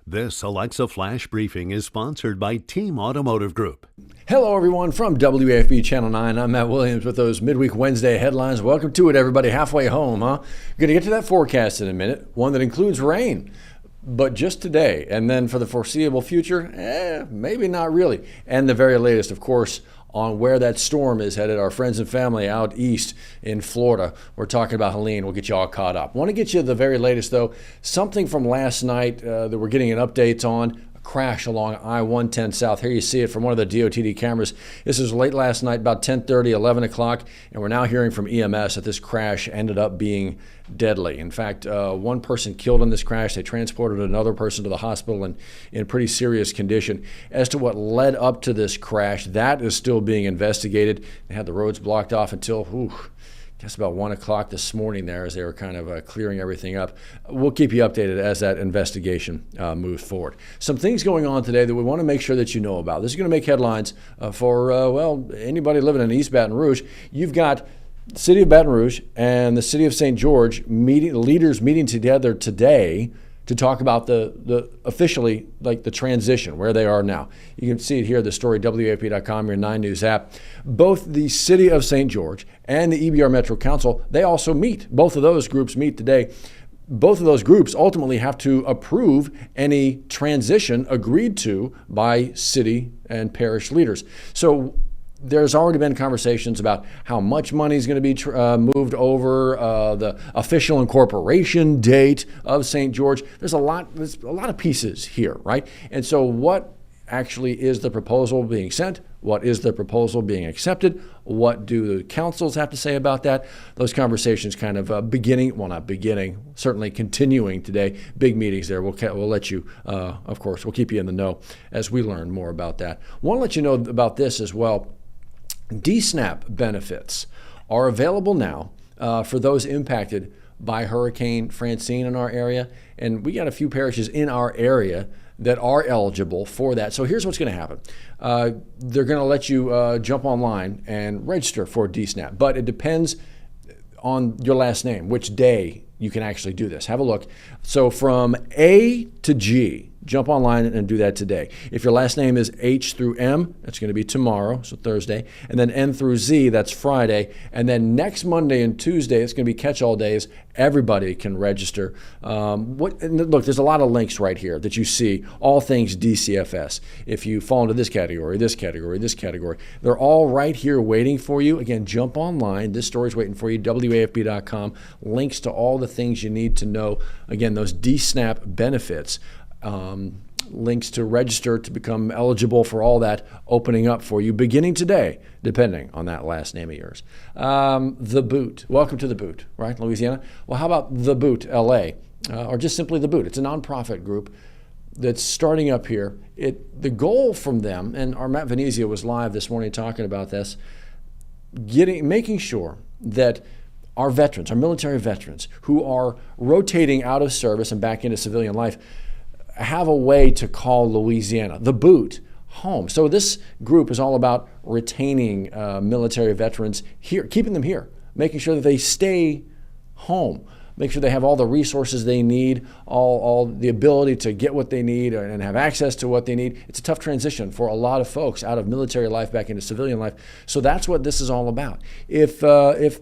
This Alexa Flash Briefing is sponsored by Team Automotive Group. Hello, everyone, from WAFB Channel 9. I'm Matt Williams with those midweek Wednesday headlines. Welcome to it, everybody. Halfway home, huh? Going to get to that forecast in a minute, one that includes rain. But just today, and then for the foreseeable future, maybe not really. And the very latest, of course, on where that storm is headed. Our friends and family out east in Florida. We're talking about Helene. We'll get you all caught up. Want to get you the very latest, though. Something from last night that we're getting an update on. A crash along I-110 South. Here you see it from one of the DOTD cameras. This is late last night, about 10:30, 11 o'clock. And we're now hearing from EMS that this crash ended up being deadly. In fact, one person killed in this crash. They transported another person to the hospital in pretty serious condition. As to what led up to this crash, that is still being investigated. They had the roads blocked off until, about 1 o'clock this morning there as they were kind of clearing everything up. We'll keep you updated as that investigation moves forward. Some things going on today that we want to make sure that you know about. This is going to make headlines for anybody living in East Baton Rouge. You've got the city of Baton Rouge and the city of St. George leaders meeting together today to talk about the officially, like the transition, where they are now. You can see it here, the story, WAP.com, your 9 News app. Both the city of St. George and the EBR Metro Council, they also meet. Both of those groups meet today. Both of those groups ultimately have to approve any transition agreed to by city and parish leaders. So there's already been conversations about how much money is going to be moved over, the official incorporation date of St. George. There's a lot of pieces here, right? And so what actually is the proposal being sent? What is the proposal being accepted? What do the councils have to say about that? Those conversations kind of certainly continuing today. Big meetings there. We'll let you, of course, we'll keep you in the know as we learn more about that. Want to let you know about this as well. DSNAP benefits are available now for those impacted by Hurricane Francine in our area. And we got a few parishes in our area that are eligible for that. So here's what's going to happen. They're going to let you jump online and register for DSNAP, but it depends on your last name, which day you can actually do this. Have a look. So from A to G, jump online and do that today. If your last name is H through M, that's going to be tomorrow, so Thursday. And then N through Z, that's Friday. And then next Monday and Tuesday, it's going to be catch-all days. Everybody can register. Look, there's a lot of links right here that you see, all things DCFS. If you fall into this category, this category, this category, they're all right here waiting for you. Again, jump online. This story's waiting for you, WAFB.com. Links to all the things you need to know. Again, those DSNAP benefits. Links to register to become eligible for all that opening up for you beginning today, depending on that last name of yours. The Boot. Welcome to The Boot, right, Louisiana? Well, how about The Boot LA, or just simply The Boot? It's a nonprofit group that's starting up here. The goal from them, and our Matt Venezia was live this morning talking about this, making sure that our veterans, our military veterans, who are rotating out of service and back into civilian life, have a way to call Louisiana, the Boot, home. So this group is all about retaining military veterans here, keeping them here, making sure that they stay home, make sure they have all the resources they need, all the ability to get what they need and have access to what they need. It's a tough transition for a lot of folks out of military life back into civilian life. So that's what this is all about. If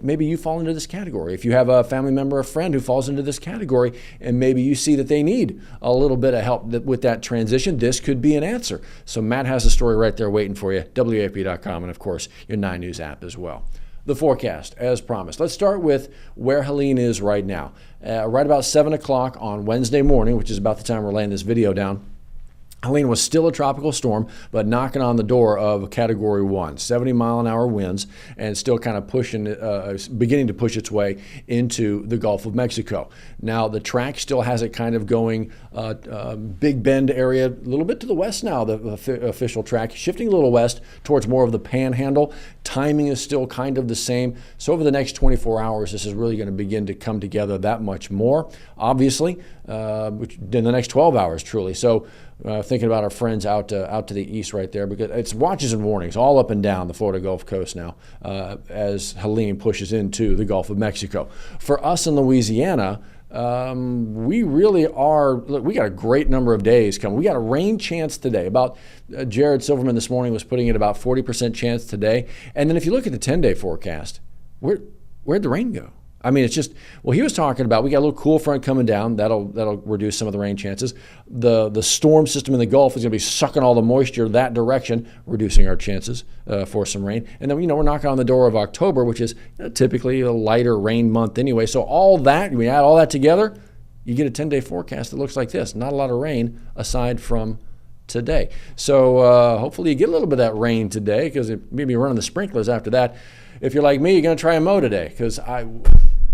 maybe you fall into this category, if you have a family member, a friend who falls into this category, and maybe you see that they need a little bit of help with that transition, this could be an answer. So Matt has a story right there waiting for you, WAP.com, and of course your 9 News app as well. The forecast, as promised. Let's start with where Helene is right now. Right about 7 o'clock on Wednesday morning, which is about the time we're laying this video down, Helene was still a tropical storm, but knocking on the door of Category 1, 70-mile-an-hour winds, and still kind of beginning to push its way into the Gulf of Mexico. Now, the track still has it kind of going Big Bend area, a little bit to the west now, the official track, shifting a little west towards more of the Panhandle. Timing is still kind of the same. So over the next 24 hours, this is really going to begin to come together that much more, obviously, in the next 12 hours, truly. So thinking about our friends out to the east right there, because it's watches and warnings all up and down the Florida Gulf Coast now as Helene pushes into the Gulf of Mexico. For us in Louisiana, we really are. Look, we got a great number of days coming. We got a rain chance today. About Jared Silverman this morning was putting it about 40% chance today. And then if you look at the 10-day forecast, where'd the rain go? I mean, it's just, well, he was talking about we got a little cool front coming down. That'll reduce some of the rain chances. The storm system in the Gulf is going to be sucking all the moisture that direction, reducing our chances for some rain. And then, we're knocking on the door of October, which is typically a lighter rain month anyway. So all that, we add all that together, you get a 10-day forecast that looks like this. Not a lot of rain aside from today. So hopefully you get a little bit of that rain today, because it may be running the sprinklers after that. If you're like me, you're going to try and mow today, because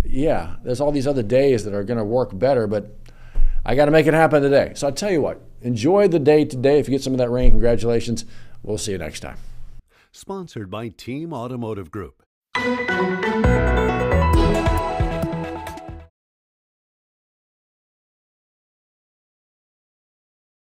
there's all these other days that are going to work better, but I got to make it happen today. So I tell you what, enjoy the day today. If you get some of that rain, congratulations. We'll see you next time. Sponsored by Team Automotive Group.